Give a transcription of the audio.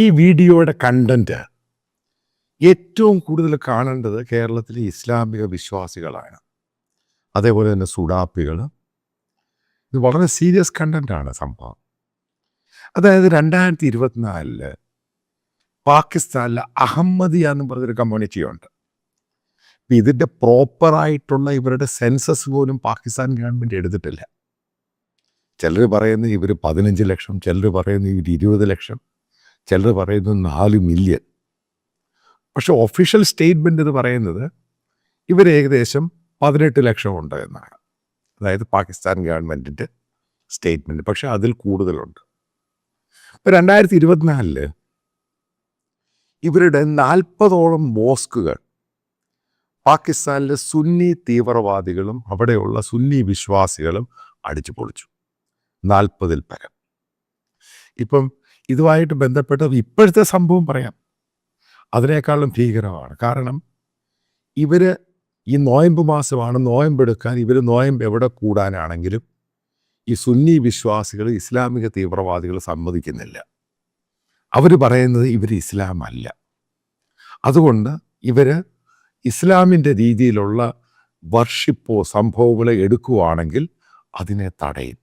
ഈ വീഡിയോയുടെ കണ്ടന്റ് ഏറ്റവും കൂടുതൽ കാണേണ്ടത് കേരളത്തിലെ ഇസ്ലാമിക വിശ്വാസികളാണ്. അതേപോലെ തന്നെ സുഡാപ്പികൾ. ഇത് വളരെ സീരിയസ് കണ്ടന്റാണ് സംഭവം. അതായത് 2024 പാകിസ്ഥാനിലെ അഹമ്മദിയ എന്ന് പറഞ്ഞൊരു കമ്മ്യൂണിറ്റിയുണ്ട്. അപ്പം ഇതിൻ്റെ പ്രോപ്പറായിട്ടുള്ള ഇവരുടെ സെൻസസ് പോലും പാകിസ്ഥാൻ ഗവൺമെൻറ് എടുത്തിട്ടില്ല. ചിലർ പറയുന്നത് ഇവർ 15 ലക്ഷം, ചിലർ പറയുന്നത് ഇവർ 20 ലക്ഷം, ചിലർ പറയുന്നത് 4 മില്യൺ. പക്ഷെ ഒഫീഷ്യൽ സ്റ്റേറ്റ്മെൻ്റ് എന്ന് പറയുന്നത് ഇവർ ഏകദേശം 18 ലക്ഷം ഉണ്ട് എന്നാണ്. അതായത് പാകിസ്ഥാൻ ഗവൺമെൻറ്റിൻ്റെ സ്റ്റേറ്റ്മെൻറ്റ്. പക്ഷെ അതിൽ കൂടുതലുണ്ട്. ഇപ്പോൾ 2024 ഇവരുടെ 40ഓളം മോസ്കുകൾ പാകിസ്ഥാനിലെ സുന്നി തീവ്രവാദികളും അവിടെയുള്ള സുന്നി വിശ്വാസികളും അടിച്ചു പൊളിച്ചു. 40-ൽ പരം. ഇപ്പം ഇതുമായിട്ട് ബന്ധപ്പെട്ട ഇപ്പോഴത്തെ സംഭവം പറയാം. അതിനേക്കാളും ഭീകരമാണ്. കാരണം ഇവർ ഈ നോയമ്പ് മാസമാണ്, നോയമ്പെടുക്കാൻ ഇവർ നോയമ്പ് എവിടെ കൂടാനാണെങ്കിലും ഈ സുന്നി വിശ്വാസികൾ, ഇസ്ലാമിക തീവ്രവാദികൾ സമ്മതിക്കുന്നില്ല. അവർ പറയുന്നത് ഇവർ ഇസ്ലാം അല്ല. അതുകൊണ്ട് ഇവർ ഇസ്ലാമിൻ്റെ രീതിയിലുള്ള വർഷിപ്പോ സംഭവങ്ങളെ എടുക്കുകയാണെങ്കിൽ അതിനെ തടയും.